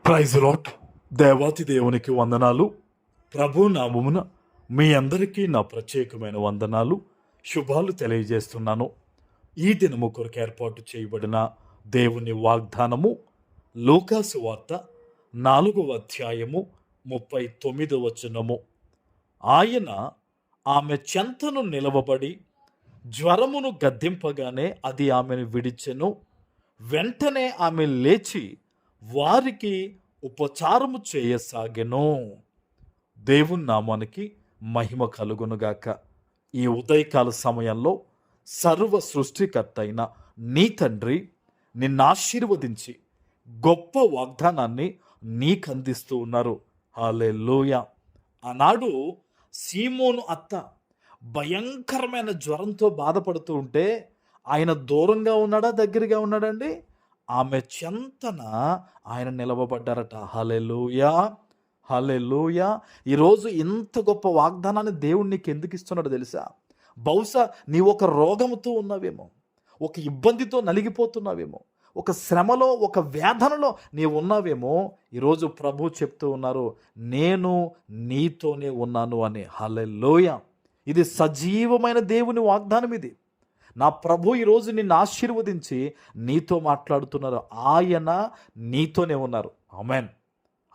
Praise lot. దేవాతి దేవునికి వందనాలు. ప్రభు నామమున మీ అందరికీ నా ప్రత్యేకమైన వందనాలు, శుభాలు తెలియజేస్తున్నాను. ఈ దినము కొరకు ఏర్పాటు చేయబడిన దేవుని వాగ్దానము లూకాసు వార్త 4వ అధ్యాయము 39వ వచనము. ఆయన ఆమె చెంతను నిలవబడి జ్వరమును గద్దింపగానే అది ఆమెను విడిచెను. వెంటనే ఆమె లేచి వారికి ఉపచారము చేయసాగెను. దేవుని నామానికి మహిమ కలుగునుగాక. ఈ ఉదయకాల సమయంలో సర్వ సృష్టికర్త అయిన నీ తండ్రి నిన్ను ఆశీర్వదించి గొప్ప వాగ్దానాన్ని నీకు అందిస్తూ ఉన్నారు. హల్లెలూయా. ఆనాడు సీమోను అత్త భయంకరమైన జ్వరంతో బాధపడుతూ ఉంటే ఆయన దూరంగా ఉన్నాడా, దగ్గరగా ఉన్నాడండి? ఆమె చెంతన ఆయన నిలవబడ్డారట. హల్లెలూయా, హల్లెలూయా. ఈరోజు ఇంత గొప్ప వాగ్దానాన్ని దేవుడు నీకు ఎందుకు ఇస్తున్నాడో తెలుసా? బహుశా నీవు ఒక రోగముతో ఉన్నావేమో, ఒక ఇబ్బందితో నలిగిపోతున్నావేమో, ఒక శ్రమలో, ఒక వేదనలో నీవు ఉన్నావేమో. ఈరోజు ప్రభు చెప్తూ ఉన్నారు, నేను నీతోనే ఉన్నాను అని. హల్లెలూయా. ఇది సజీవమైన దేవుని వాగ్దానం. ఇది నా ప్రభు ఈరోజు నిన్ను ఆశీర్వదించి నీతో మాట్లాడుతున్నారు. ఆయన నీతోనే ఉన్నారు. ఆమెన్.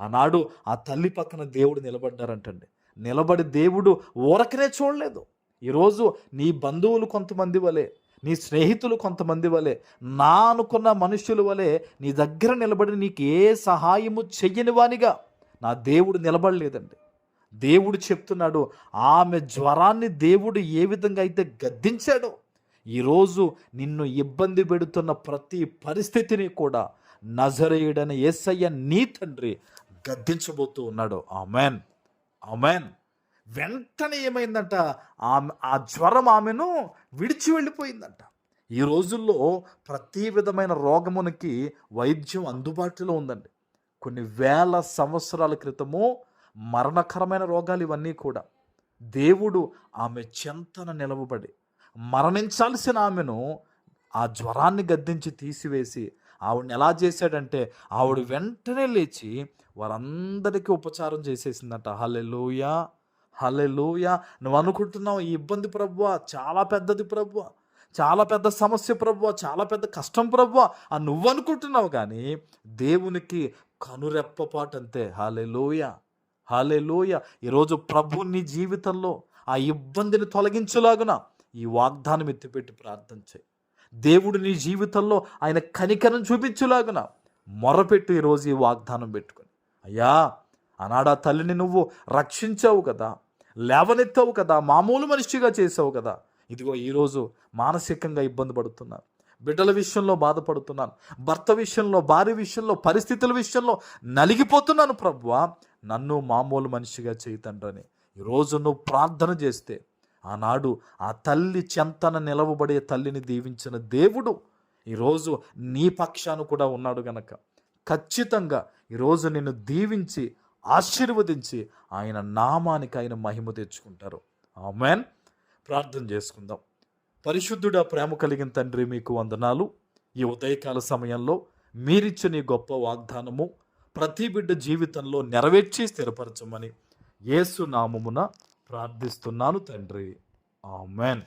ఆనాడు ఆ తల్లి పక్కన దేవుడు నిలబడ్డారంటండి. నిలబడి దేవుడు ఊరకనే చూడలేదు. ఈరోజు నీ బంధువులు కొంతమంది వలె, నీ స్నేహితులు కొంతమంది వలె, నా అనుకున్న మనుషుల వలె నీ దగ్గర నిలబడి నీకు ఏ సహాయము చెయ్యని వానిగా నా దేవుడు నిలబడలేదండి. దేవుడు చెప్తున్నాడు, ఆమె జ్వరాన్ని దేవుడు ఏ విధంగా అయితే గద్దించాడో, ఈరోజు నిన్ను ఇబ్బంది పెడుతున్న ప్రతి పరిస్థితిని కూడా నజరేయుడైన యేసయ్య నీ తండ్రి గద్దించబోతూ ఉన్నాడు. Amen, amen. వెంటనే ఏమైందంట? ఆ జ్వరం ఆమెను విడిచి వెళ్ళిపోయిందంట. ఈ రోజుల్లో ప్రతి విధమైన రోగమునికి వైద్యం అందుబాటులో ఉందండి. కొన్ని వేల సంవత్సరాల క్రితము మరణకరమైన రోగాలు ఇవన్నీ కూడా. దేవుడు ఆమె చెంతన నిలవబడి మరణించాల్సిన ఆమెను ఆ జ్వరాన్ని గద్దించి తీసివేసి ఆవిడని ఎలా చేశాడంటే, ఆవిడ వెంటనే లేచి వారందరికీ ఉపచారం చేసేసిందట. హల్లెలూయా, హల్లెలూయా. నువ్వు అనుకుంటున్నావు ఈ ఇబ్బంది ప్రభువా చాలా పెద్దది ప్రభువా, చాలా పెద్ద సమస్య ప్రభువా, చాలా పెద్ద కష్టం ప్రభువా అని నువ్వు అనుకుంటున్నావు, కానీ దేవునికి కనురెప్పపాటు అంతే. హల్లెలూయా, హల్లెలూయా. ఈరోజు ప్రభు నీ జీవితంలో ఆ ఇబ్బందిని తొలగించులాగున ఈ వాగ్దానం ఎత్తిపెట్టి ప్రార్థన చేయి. దేవుడు నీ జీవితంలో ఆయన కనికరం చూపించులాగున మొరపెట్టు. ఈరోజు ఈ వాగ్దానం పెట్టుకొని, అయ్యా ఆనాడా తల్లిని నువ్వు రక్షించావు కదా, లేవనెత్తావు కదా, మామూలు మనిషిగా చేసావు కదా. ఇదిగో ఈరోజు మానసికంగా ఇబ్బంది పడుతున్నాను, బిడ్డల విషయంలో బాధపడుతున్నాను, భర్త విషయంలో, భార్య విషయంలో, పరిస్థితుల విషయంలో నలిగిపోతున్నాను ప్రభువా, నన్ను మామూలు మనిషిగా చేయి తండ్రి. ఈరోజు నువ్వు ప్రార్థన చేస్తే ఆనాడు ఆ తల్లి చెంతన నిలవబడే తల్లిని దీవించిన దేవుడు ఈరోజు నీ పక్షాన కూడా ఉన్నాడు గనక ఖచ్చితంగా ఈరోజు నిన్ను దీవించి ఆశీర్వదించి ఆయన నామానికి ఆయన మహిమ తెచ్చుకుంటారు. ఆమెన్. ప్రార్థన చేసుకుందాం. పరిశుద్ధుడా, ప్రేమ కలిగిన తండ్రి, మీకు వందనాలు. ఈ ఉదయకాల సమయంలో మీరిచ్చిన ఈ గొప్ప వాగ్దానము ప్రతి బిడ్డ జీవితంలో నెరవేర్చి స్థిరపరచమని యేసు నామమున ప్రార్థిస్తున్నాను తండ్రి. ఆమెన్.